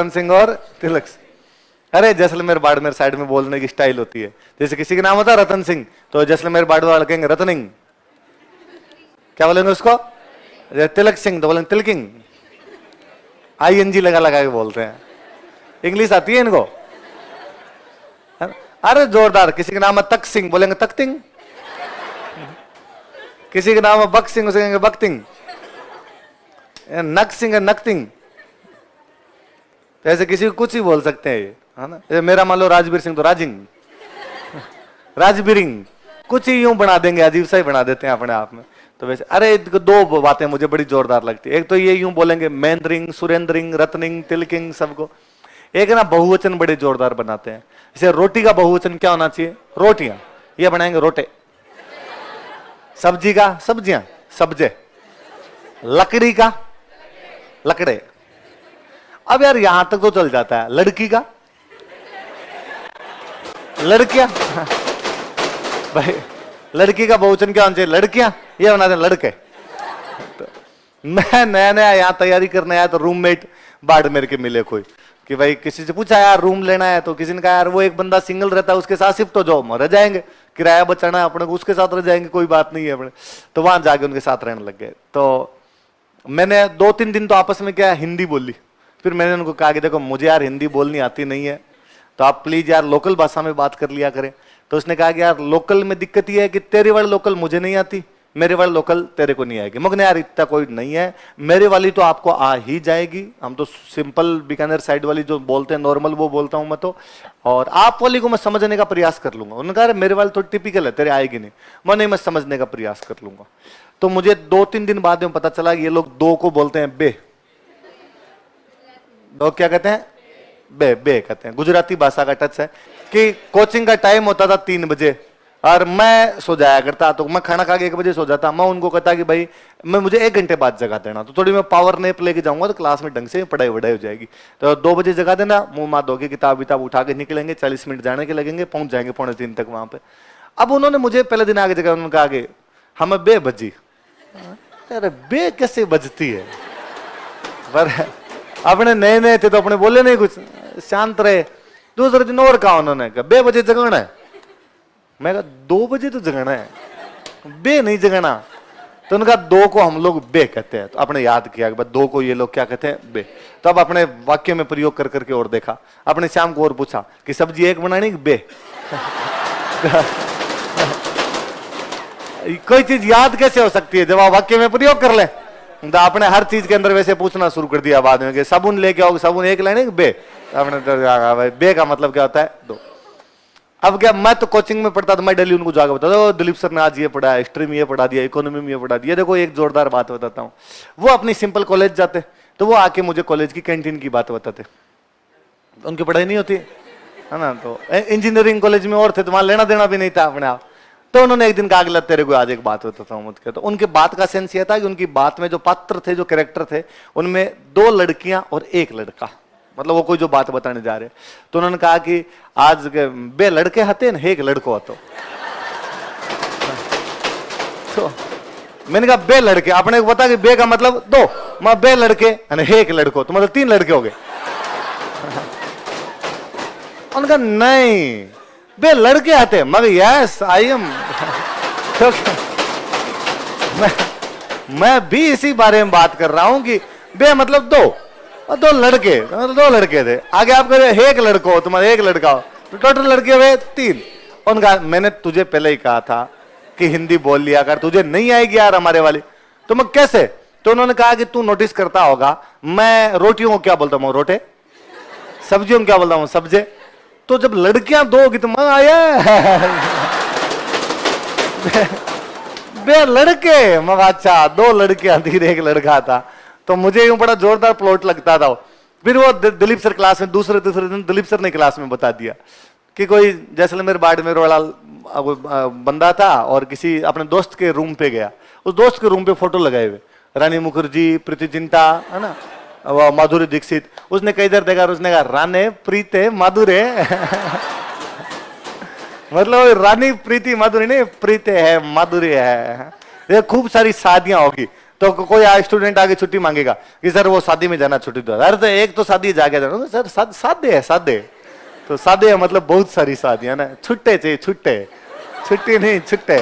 रतन सिंह और तिलक सिंह। अरे जैसलमेर बाड़मेर साइड में बोलने की स्टाइल होती है, जैसे किसी का नाम होता है रतन सिंह तो जैसलमेर बाड़मेर वाले कहेंगे रतनिंग, क्या बोलेंगे उसको? तिलक सिंह तो बोलेंगे तिलकिंग, ING लगा लगा के बोलते हैं। इंग्लिश आती है इनको? अरे जोरदार। किसी का नाम है तक सिंह बोलेंगे तख्तिंग, किसी का नाम है बक सिंह उसे कहेंगे बक्तिंग, नक सिंह है नकतिंग। ऐसे किसी को कुछ ही बोल सकते हैं ये, है ना। मेरा मान लो राजवीर सिंह तो राजिंग, राजबीरिंग, कुछ ही यूं बना देंगे, अजीब सा ही बना देते हैं अपने आप में। तो वैसे अरे दो बातें मुझे बड़ी जोरदार लगती है। एक तो ये यूं बोलेंगे महेंद्रिंग, सुरेंद्रिंग, रत्निंग, तिलकिंग सबको। एक ना बहुवचन बड़े जोरदार बनाते हैं। जैसे रोटी का बहुवचन क्या होना चाहिए? रोटियां, ये बनाएंगे रोटे। सब्जी का सब्जियां, सब्जे। लकड़ी का लकड़े। अब यार यहां तक तो चल जाता है। लड़की का लड़कियां भाई, लड़की का बहुवचन क्या होना चाहिए? लड़कियां, ये बनाते हैं लड़के। तो मैं नया नया यहाँ तैयारी करने आया तो रूममेट बाड़मेर के मिले कोई, कि भाई किसी से पूछा यार रूम लेना है, तो किसी ने कहा यार वो एक बंदा सिंगल रहता है उसके साथ शिफ्ट हो जाओ, रह जाएंगे, किराया बचाना है अपने को, उसके साथ रह जाएंगे, कोई बात नहीं है अपने। तो वहां जाके उनके साथ रहने लग गए। तो मैंने 2-3 दिन तो आपस में क्या हिंदी बोली। फिर मैंने उनको कहा कि देखो मुझे यार हिंदी बोलनी आती नहीं है, तो आप प्लीज यार लोकल भाषा में बात कर लिया करें। तो उसने कहा कि यार लोकल में दिक्कत ये है कि तेरी वाली लोकल मुझे नहीं आती, मेरे वाली लोकल तेरे को नहीं आएगी। मगर यार इतना कोई नहीं है, मेरे वाली तो आपको आ ही जाएगी। हम तो सिंपल बीकानेर साइड वाली जो बोलते हैं नॉर्मल वो बोलता हूं मैं तो, और आप वाली को मैं समझने का प्रयास कर लूंगा। उन्होंने कहा मेरे वाली तो टिपिकल है, तेरे आएगी नहीं। मैं समझने का प्रयास कर लूंगा। तो मुझे 2-3 दिन बाद में पता चला कि ये लोग दो को बोलते हैं बे। लोग क्या कहते हैं? बे बे कहते हैं। गुजराती भाषा का टच है कि कोचिंग का टाइम होता था 3 बजे और मैं सो जाया करता, तो मैं खाना खा के 1 बजे सो जाता। मैं उनको कहता कि भाई मुझे 1 घंटे बाद जगा देना, तो थोड़ी मैं पावर नैप लेके जाऊंगा तो क्लास में ढंग से पढ़ाई वढ़ाई हो जाएगी। तो 2 बजे जगा देना, मुंह माथ धो के किताब विताब उठा के निकलेंगे, 40 मिनट जाने के लगेंगे, पहुंच जाएंगे 2:45 तक वहां पे। अब उन्होंने मुझे पहले दिन आगे जगह उन्होंने कहा कि हमें बे बजी। अरे बे कैसे बजती है? पर अपने नए नए थे तो अपने बोले नहीं कुछ, शांत रहे। दूसरे दिन और कहा उन्होंने, कहा 2 बजे जगाना है। मैं कहा 2 बजे तो जगाना है, बे नहीं जगाना। तो उन्होंने कहा 2 को हम लोग बे कहते हैं। तो आपने याद किया कि 2 को ये लोग क्या कहते हैं? बे। तो अब अपने वाक्य में प्रयोग कर करके और देखा, अपने श्याम को और पूछा कि सब्जी एक बनानी बे? कोई चीज याद कैसे हो सकती है जब आप वाक्य में प्रयोग कर ले? तो आपने हर चीज के अंदर वैसे पूछना शुरू कर दिया बाद में कि साबुन लेके आओगे, साबुन एक लेने बे? आपने तो बे का मतलब क्या होता है? 2। अब क्या, मैं तो कोचिंग में पढ़ता था, मैं डेली उनको जाकर बताता था दिलीप सर ने आज ये पढ़ा, हिस्ट्री में ये पढ़ा दिया, इकोनॉमी में ये पढ़ा दिया। देखो एक जोरदार बात बताता हूँ। वो अपनी सिंपल कॉलेज जाते तो वो आके मुझे कॉलेज की कैंटीन की बात बताते। उनकी पढ़ाई नहीं होती है ना, तो इंजीनियरिंग कॉलेज में और थे तो वहां लेना देना भी नहीं था अपने आप। तो उन्होंने एक दिन कहा कि तेरे को आज एक बात बताता हूँ मुझे। तो उनके बात का सेंस ये था कि उनकी बात में जो पात्र थे, जो कैरेक्टर थे, उनमें 2 लड़कियां और 1 लड़का, मतलब वो कोई जो बात बताने जा रहे। तो उन्होंने कहा कि आज के 2 लड़के हते न 1 लड़को हतो। तो मैंने कहा 2 लड़के, आपने बता कि 2 का मतलब 2, मैं 2 लड़के 1 लड़को, तो मतलब 3 लड़के हो गए। उनका नहीं 2 लड़के आते, मगर यस आई एम। तो मैं भी इसी बारे में बात कर रहा हूं कि 2 मतलब 2 और 2 लड़के, मतलब 2 लड़के थे। आगे आप कह रहे 1 लड़को, तुम्हारा 1 लड़का हो, तो टोटल लड़के हुए 3। उनका मैंने तुझे पहले ही कहा था कि हिंदी बोल लिया कर, तुझे नहीं आएगी यार हमारे वाली। तो मैं कैसे? तो उन्होंने कहा कि तू नोटिस करता होगा मैं रोटियों को क्या बोलता हूँ? रोटे। सब्जियों को क्या बोलता हूँ? सब्जे। तो जब लड़कियां 2 होगी तो मैं आया 2 लड़के, मगर अच्छा 2 लड़कियां थी 1 लड़का था। तो मुझे यूं बड़ा जोरदार प्लॉट लगता था। फिर वो दिलीप सर क्लास में दूसरे दिन दिलीप सर ने क्लास में बता दिया कि कोई जैसलमेर बाड़मेर वाला बंदा था और किसी अपने दोस्त के रूम पे गया। उस दोस्त के रूम पे फोटो लगाए हुए रानी मुखर्जी, प्रीति जिंटा, है ना, माधुरी दीक्षित। उसने कई देर देखा, उसने कहा राने प्रीते माधुरे मतलब रानी प्रीति माधुरी नहीं, प्रीते है माधुरी है। ये खूब सारी शादियां होगी। तो कोई स्टूडेंट आगे छुट्टी मांगेगा कि सर वो शादी में जाना, छुट्टी दो। अरे तो एक तो शादी जाके जाना सर, सादे है सादे। तो सादे है मतलब बहुत सारी शादियां ना, छुट्टे चाहिए, छुट्टे, छुट्टी नहीं छुट्टे।